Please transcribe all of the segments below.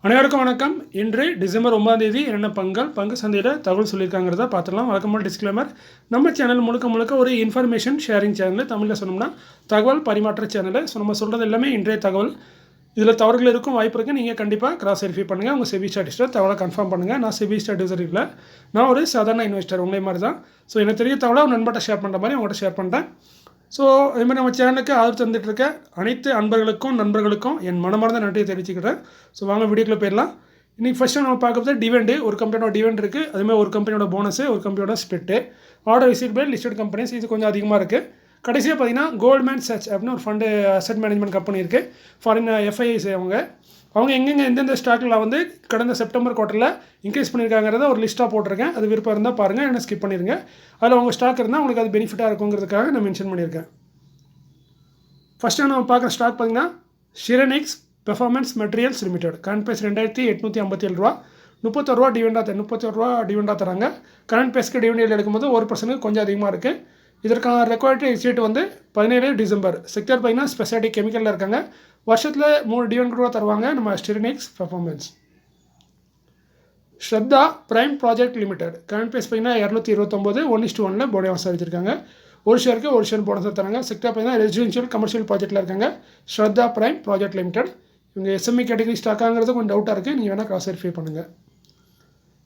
அனைவருக்கும் வணக்கம். இன்று டிசம்பர் 9ஆம் தேதி என்னென்ன பங்கு சந்தையில் தகவல் சொல்லியிருக்காங்கிறத பார்த்துடலாம். வழக்கமாக டிஸ்க்ளைமர், நம்ம சேனல் முழுக்க ஒரு இன்ஃபர்மேஷன் ஷேரிங் சேனல். தமிழில் சொன்னோம்னா தகவல் பரிமாற்ற சேனல். ஸோ நம்ம சொல்கிறது எல்லாமே இன்றைய தகவல். இதில் தவறுகள் இருக்கும் வாய்ப்பு இருக்குது. நீங்கள் கண்டிப்பாக கிராஸ் வெரிஃபை பண்ணுங்கள். உங்கள் செபி ஸ்டாட்டிஸ்ட்டை தகவலை கன்ஃபார்ம் பண்ணுங்கள். நான் செபி ஸ்டாட்டிஸ்டர் இல்லை, நான் ஒரு சாதாரண இன்வெஸ்டர், உங்களே மாதிரி தான். ஸோ எனக்கு தெரிய தகவலை ஒரு நண்பர்கிட்ட ஷேர் பண்ணுற மாதிரி உங்கள்கிட்ட ஷேர் பண்ணுறேன். ஸோ அதுமாதிரி நம்ம சேனலுக்கு ஆதரவு தந்துட்டு இருக்க அனைத்து நண்பர்களுக்கும் என் மனமார்ந்த நன்றியை தெரிவிச்சுக்கிறேன். ஸோ வாங்க வீடியோக்குள்ளே போயிடலாம். இன்றைக்கி ஃபஸ்ட்டு நம்ம பார்க்குறது டிவெண்டு. ஒரு கம்பெனியோட டிவெண்ட் இருக்குது, அதுமாதிரி ஒரு கம்பெனியோட போனஸு, ஒரு கம்பெனியோட split, order receive by listed companies. இது கொஞ்சம் அதிகமாக இருக்குது. கடைசியாக பார்த்தீங்கன்னா கோல்ட்மேன் சர்ச் அப்படின்னு ஒரு ஃபண்டு அசெட் மேனேஜ்மெண்ட் கம்பெனி இருக்குது. ஃபாரின் எஃப்ஐஐஸ் அவங்க எங்கெங்கே எந்தெந்த ஸ்டாக்கில் வந்து கடந்த செப்டம்பர் குவார்ட்டரில் இன்க்ரீஸ் பண்ணியிருக்காங்கிறத ஒரு லிஸ்ட்டாக போட்டிருக்கேன். அது விருப்பம் இருந்தால் பாருங்கள், என்ன ஸ்கிப் பண்ணிடுங்க. அதில் உங்கள் ஸ்டாக் இருந்தால் உங்களுக்கு அது பெனிஃபிட்டாக இருக்குங்கிறதுக்காக நான் மென்ஷன் பண்ணியிருக்கேன். ஃபஸ்ட்டு நம்ம பார்க்குற ஸ்டாக் பார்த்தீங்கன்னா Shirnix performance materials limited. Current price 2857 ரூபா, 31 ரூபா டிவிடெண்டாக தராங்க. கரண்ட் பேஸ்க்கு டிவிடெண்ட் எடுக்கும்போது 1% கொஞ்சம் அதிகமாக இருக்குது. இதற்கான ரெக்வயர்டு எக்ஸிட் வந்து 17 டிசம்பர். செக்டர் பார்த்தீங்கன்னா ஸ்பெஷாலிட்டி கெமிக்கலில் இருக்காங்க. வருஷத்தில் 3 டிவிடெண்ட் கூட தருவாங்க நம்ம Shirnix performance. Shraddha prime project limited. Current price பார்த்தீங்கன்னா 229 1:1 போனஸ் வச்சிருக்காங்க. ஒரு ஷேருக்கு ஒரு ஷேர் போனஸ் தராங்க. செக்டர் பார்த்தீங்கன்னா ரெசிடென்ஷியல் கமர்ஷியல் ப்ராஜெக்ட்டில் இருக்காங்க. Shraddha prime project limited. இவங்க எஸ்எம்இ கேட்டகரி ஸ்டாக்காங்கிறது கொஞ்சம் டவுட்டாக இருக்குது, நீங்கள் வேணால் கிராஸ் வெரிஃபை பண்ணுங்கள்.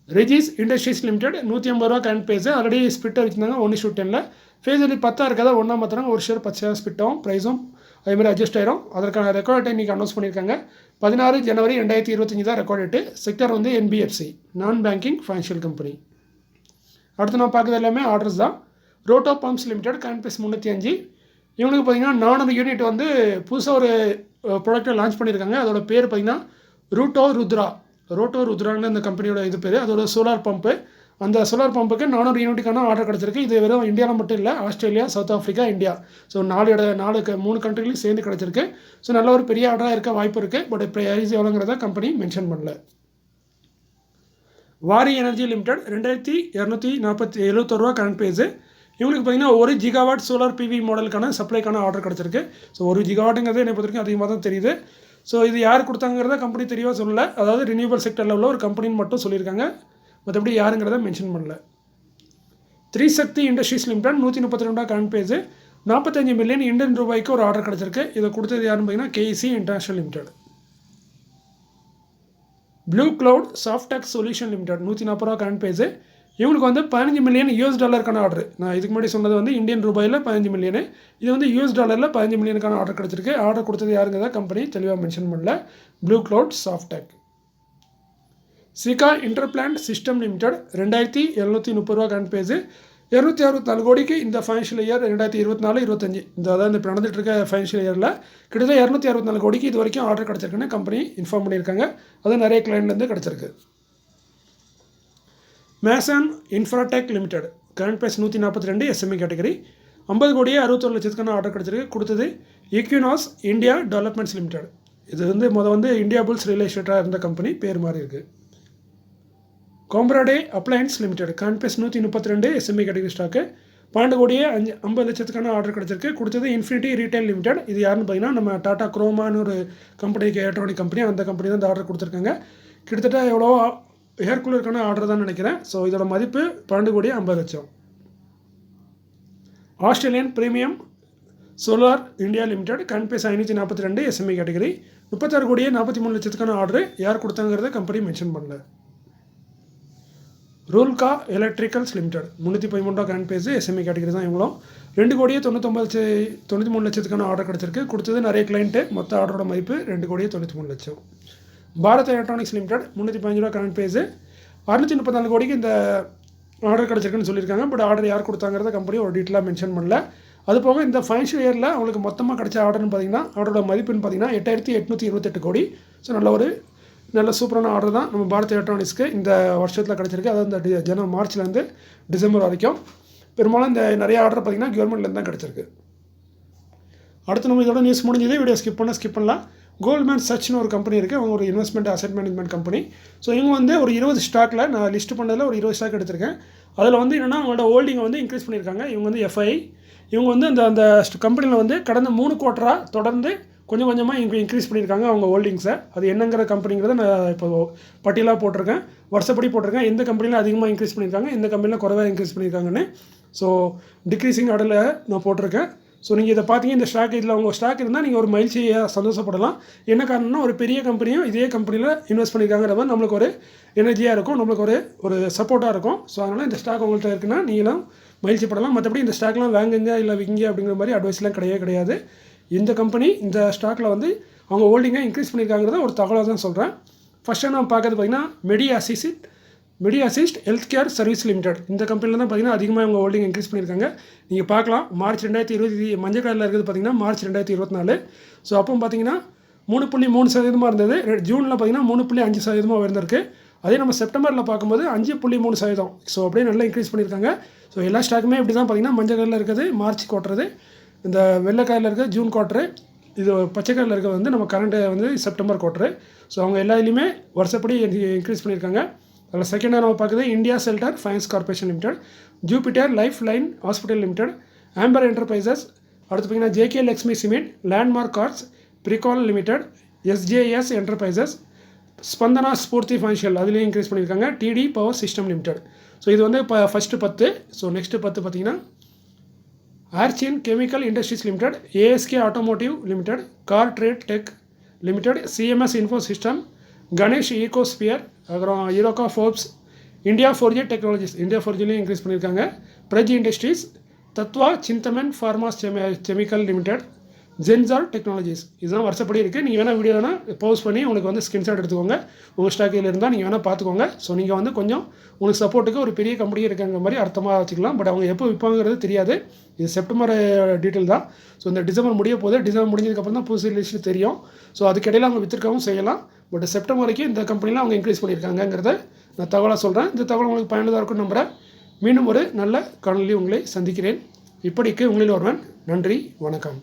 ரெஜிஸ் இண்டஸ்ட்ரீஸ் லிமிடெட் 150 ரூபா கரண்ட் பேஸ். ஆல்ரெடி ஸ்பிட்டர் வச்சுருந்தாங்க 1:10. ஃபேஸ் வேல்யூ 10 இருக்காத ஒன்றா மாத்திரம் ஒரு ஷேர் 10 ஷேர் ஸ்பிட் ஆகும். ப்ரைஸும் அதேமாதிரி அட்ஜஸ்ட் ஆயிரும். அதற்கான ரெக்கார்ட் டேட் இன்றைக்கி அனௌன்ஸ் பண்ணியிருக்காங்க. 16 ஜனவரி 2025 தான் ரெக்கார்ட் டேட்டு. செக்டர் வந்து NBFC, non banking financial company. அடுத்து நம்ம பார்க்குறது எல்லாமே ஆர்டர்ஸ் தான். Roto Pumps limited current base 305. இவங்களுக்கு பார்த்தீங்கன்னா 400 யூனிட் வந்து புதுசாக ஒரு ப்ராடக்ட்டை லான்ச் பண்ணியிருக்காங்க. அதோட பேர் பார்த்தீங்கன்னா ரோட்டோ ருத்ரான்னு அந்த கம்பெனியோட இது பேர். அதோட சோலார் பம்பு. அந்த சோலார் பம்புக்கு 400 யூனிட்டுக்கான ஆர்டர் கிடச்சிருக்கு. இது வெறும் இந்தியாவில் மட்டும் இல்லை, Australia, south Africa, India. So 3 கண்ட்ரிலையும் சேர்ந்து கிடச்சிருக்கு. ஸோ நல்ல ஒரு பெரிய ஆர்டராக இருக்க வாய்ப்பு இருக்குது. பட் ப்ரைஸ் எவ்வளோங்கிறத கம்பெனி மென்ஷன் பண்ணல. வாரி எனர்ஜி லிமிடெட் 2270 ரூபா கரண்ட் பேஸு. இவங்களுக்கு பார்த்தீங்கன்னா 1 ஜிகாவாட் சோலார் பிவி மாடலுக்கான சப்ளைக்கான ஆர்டர் கிடச்சிருக்கு. ஸோ 1 ஜிகாவாட்டுங்கிறது என்னை பொறுத்த வரைக்கும் அதிகமாக தான் தெரியுது. ஸோ இது யார் கொடுத்தாங்கிறத கம்பெனி தெளிவாக சொல்லலை. அதாவது ரினியூவல் செக்டரில் உள்ள ஒரு கம்பெனின்னு மட்டும் சொல்லியிருக்காங்க, மற்றபடி யாருங்கிறத மென்ஷன் பண்ணல. த்ரிசக்தி இண்டஸ்ட்ரீஸ் லிமிடெட் 132 ரூபா கரண்ட் பேஸு. 45 மில்லியன் இந்தியன் ரூபாய்க்கு ஒரு ஆர்டர் கிடச்சிருக்கு. இதை கொடுத்தது யாருன்னு பார்த்தீங்கன்னா KEC international limited. Blue cloud Softech solution limited 140 ரூபா கரண்ட் பேஸு. இவங்களுக்கு வந்து $15 மில்லியன் டாலருக்கான ஆர்டர். நான் இதுக்கு முன்னாடி சொன்னது வந்து இந்தியன் ரூபாயில் 15 மில்லியனு, இது வந்து டாலரில் 15 மில்லியனுக்கான ஆர்டர் கிடச்சிருக்கு. ஆர்டர் கொடுத்தது யாருங்கிறத கம்பெனி தெளிவாக மென்ஷன் பண்ணல. Blue cloud softech. Sika interplant system limited 2730 ரூபா கரண்ட் பேஸு. 264 கோடிக்கு இந்த ஃபைனான்ஷியல் இயர் 2024-25 அதாவது இப்போ நடந்துட்டு இருக்க ஃபைனான்ஷியல் இயரில் கிட்டத்தட்ட 264 கோடிக்கு இது வரைக்கும் ஆர்டர் கிடச்சிருக்குன்னு கம்பெனி இன்ஃபார்ம் பண்ணியிருக்காங்க. அது நிறைய கிளைண்ட்லேருந்து கிடச்சிருக்கு. Mason Infratech limited current base 142 SME category. 50 கோடியே 61 லட்சத்துக்கான ஆர்டர் கிடச்சிருக்கு. கொடுத்தது ஈக்யூனாஸ் இந்தியா டெவலப்மெண்ட்ஸ் லிமிடெட். இது வந்து இந்தியா புல்ஸ் ரியல் எஸ்டேட்டாக இருந்த கம்பெனி பேர் மாதிரி இருக்குது. கோம்பராடே appliances limited current price 132 SME category stock. 12 கோடியே 50 லட்சத்துக்கான ஆர்டர் கிடச்சிருக்கு. கொடுத்தது இன்ஃபினிட்டி ரீட்டைல் லிமிடெட். இது யாருன்னு பார்த்தீங்கன்னா நம்ம டாடா குரோமான்னு ஒரு கம்பெனிக்கு, எலக்ட்ரானிக் கம்பெனி, அந்த கம்பெனி தான் இந்த ஆர்டர் கொடுத்துருக்காங்க. கிட்டத்தட்ட எவ்வளோ ஏர் கூலருக்கான ஆர்டர் தான் நினைக்கிறேன். ஸோ இதோட மதிப்பு 12 கோடியே 50 லட்சம். Australian premium solar India limited current base 542 SME category. 36 கோடியே 43 லட்சத்துக்கான ஆர்டர். யார் கொடுத்தாங்கிறத கம்பெனி மென்ஷன் பண்ணல. ரூல்கா எலக்ட்ரிக்கல்ஸ் லிமிடெட் 313 ரூபா கரண்ட் பேஸு எஸ்எம்இ கேட்டகரி தான். இவங்களும் 2 கோடியே 93 லட்சத்துக்கான ஆர்டர் கிடச்சிருக்கு. கொடுத்தது நிறைய கிளைண்ட்டு. மொத்த ஆர்டரோட மதிப்பு 2 கோடியே 93 லட்சம். பாரத் எலக்ட்ரானிக்ஸ் லிமிடெட் 315 ரூபா கரண்ட் பேஸு. 634 கோடிக்கு இந்த ஆர்டர் கிடச்சிருக்குன்னு சொல்லியிருக்காங்க. பட் ஆர்டர் யார் கொடுத்தாங்கிறத கம்பெனி ஒரு டீட்டெயிலாக மென்ஷன் பண்ணல. அது போக இந்த ஃபைனான்ஷியல் இயரில் அவங்களுக்கு மொத்தமாக கிடைச்ச ஆர்டர்னு பார்த்தீங்கன்னா ஆர்டரோட மதிப்புன்னு பார்த்தீங்கன்னா 8828 கோடி. ஸோ நல்ல சூப்பரான ஆர்டர் தான் நம்ம பாரத் எலக்ட்ரானிக்ஸ்க்கு இந்த வருஷத்தில் கிடச்சிருக்கு. அதாவது இந்த மார்ச்லேருந்து டிசம்பர் வரைக்கும் பெரும்பாலும் இந்த நிறைய ஆர்டர் பார்த்திங்கன்னா கவர்மெண்ட்லேருந்து தான் கிடச்சிருக்கு. அடுத்து நம்ம இதோட நியூஸ் முடிஞ்சது. வீடியோ ஸ்கிப் பண்ணலாம். கோல்ட்மேன் சர்ச்னு ஒரு கம்பெனி இருக்குது. அவங்க ஒரு investment asset management company. So இவங்க வந்து ஒரு 20 ஸ்டாக்கில் நான் லிஸ்ட் பண்ணதில் ஒரு 20 ஸ்டாக் எடுத்திருக்கேன். அதில் வந்து என்னென்னா அவங்களோட ஹோல்டிங்கை வந்து இன்க்ரீஸ் பண்ணியிருக்காங்க. இவங்க வந்து எஃப்ஐ. இவங்க வந்து அந்த கம்பெனியில் வந்து கடந்த 3 குவார்ட்டராக தொடர்ந்து கொஞ்சம் கொஞ்சமாக இன்க்ரீஸ் பண்ணியிருக்காங்க அவங்க ஹோல்டிங்ஸை. அது என்னங்கிற கம்பெனிங்கிறத நான் இப்போ பட்டியலாக போட்டிருக்கேன், வருஷப்படி போட்டிருக்கேன். எந்த கம்பெனியில் அதிகமாக இன்க்ரீஸ் பண்ணியிருக்காங்க, எந்த கம்பெனியில் குறைவாக இன்க்ரீஸ் பண்ணியிருக்காங்கன்னு. ஸோ டிக்ரீஸிங் ஆர்டரில் நான் போட்டிருக்கேன். ஸோ நீங்கள் இதை பார்த்தீங்க, இந்த ஸ்டாக் இதில் உங்கள் ஸ்டாக் இருந்தால் நீங்கள் ஒரு மகிழ்ச்சியாக சந்தோஷப்படலாம். என்ன காரணம்னா, ஒரு பெரிய கம்பெனியும் இதே கம்பெனியில் இன்வெஸ்ட் பண்ணியிருக்காங்கிற மாதிரி நம்மளுக்கு ஒரு எனர்ஜியாக இருக்கும், நம்மளுக்கு ஒரு சப்போர்ட்டாக இருக்கும். ஸோ அதனால் இந்த ஸ்டாக் உங்கள்கிட்ட இருக்குன்னா நீங்களும் மகிழ்ச்சிப்படலாம். மற்றபடி இந்த ஸ்டாக்லாம் வாங்குங்க இல்லை விங்க அப்படிங்கிற மாதிரி அட்வைஸ்லாம் கிடையாது. இந்த கம்பெனி இந்த ஸ்டாக்கில் வந்து அவங்க ஹோல்டிங்கை இன்க்ரீஸ் பண்ணியிருக்காங்கிறத ஒரு தகவலாக தான் சொல்கிறேன். ஃபஸ்ட்டு நான் பார்க்கறது பார்த்திங்கன்னா மெடிஅசிஸ்ட் ஹெல்த் கேர் சர்வீஸ் லிமிடெட். இந்த கம்பெனியில் தான் பார்த்திங்கன்னா அதிகமாக அவங்க ஹோல்டிங் இன்க்ரீஸ் பண்ணியிருக்காங்க. நீங்கள் பார்க்கலாம், மார்ச் 2020 மஞ்சள் கலரில் இருக்கிறது பார்த்திங்கன்னா மார்ச் 2024. ஸோ அப்போ பார்த்திங்கன்னா 3.3% இருந்தது. ஜூனில் பார்த்திங்கன்னா 3.5% இருந்திருக்கு. அதே நம்ம செப்டம்பரில் பார்க்கும்போது 5.3%. ஸோ அப்படியே நல்லா இன்க்ரீஸ் பண்ணியிருக்காங்க. ஸோ எல்லா ஸ்டாக்குமே இப்படி தான் பார்த்திங்கன்னா மஞ்சள் கலரில் இருக்கிறது மார்ச் குவார்ட்டரு, இந்த வெள்ளை கலரில் இருக்கிறது ஜூன் குவார்ட்டரு, இது பச்சை கலரில் இருக்கிறது வந்து நம்ம கரண்ட்டு வந்து செப்டம்பர் குவார்ட்டரு. ஸோ அவங்க எல்லா இதுலேயுமே வருஷப்படி இன்க்ரீஸ் பண்ணியிருக்காங்க. அதில் செகண்டாக நம்ம பார்க்குறது India shelter finance corporation limited, Jupiter life line hospital limited, Amber enterprises, அடுத்து பார்த்திங்கன்னா JK Lakshmi cement, landmark cars, Pricol limited, SJS enterprises, Spandana Sphoorty financial அதுலேயும் இன்க்ரீஸ் பண்ணியிருக்காங்க, TD power system limited. So இது வந்து இப்போ ஃபஸ்ட்டு 10. ஸோ நெக்ஸ்ட்டு 10 பார்த்திங்கன்னா Archean chemical industries limited, ASK automotive limited, car trade tech limited, CMS info system, Ganesh ecosphere, அப்புறம் Eureka Forbes, India 4G technologies, India 4Gலையும் increase பண்ணியிருக்காங்க, Braj industries, Tattva சிந்தமன் ஃபார்மாஸ் chemical limited, Zensar technologies. இதுதான் வருஷப்படி இருக்குது. நீங்கள் வேணால் வீடியோ வேணால் பவுஸ் பண்ணி உங்களுக்கு வந்து ஸ்கிரீன்ஷாட் எடுத்துக்கோங்க. உங்கள் ஸ்டாக்கில் இருந்தால் நீங்கள் வேணால் பார்த்துக்கோங்க. ஸோ நீங்கள் வந்து கொஞ்சம் உங்களுக்கு சப்போர்ட்டுக்கு ஒரு பெரிய கம்பெனி இருக்காங்க மாதிரி அர்த்தமாக வச்சுக்கலாம். பட் அவங்க எப்போ விற்பாங்கிறது தெரியாது. இது செப்டம்பர் டீட்டெயில் தான். ஸோ இந்த டிசம்பர் டிசம்பர் முடிஞ்சதுக்கப்புறம் தான் புதுசு லிஸ்ட்டு தெரியும். ஸோ அதுக்கிடையில் அவங்க விற்றுக்கவும் செய்யலாம். பட் செப்டம்பர் வரைக்கும் இந்த கம்பெனியில் அவங்க இன்க்ரீஸ் பண்ணியிருக்காங்கிறத நான் தகவலாக சொல்கிறேன். இந்த தகவல் உங்களுக்கு பயனுள்ளதாக இருக்கும் நம்புகிறேன். மீண்டும் ஒரு நல்ல காணொலியில் உங்களை சந்திக்கிறேன். இப்படிக்கு உங்களில் ஒருவன். நன்றி, வணக்கம்.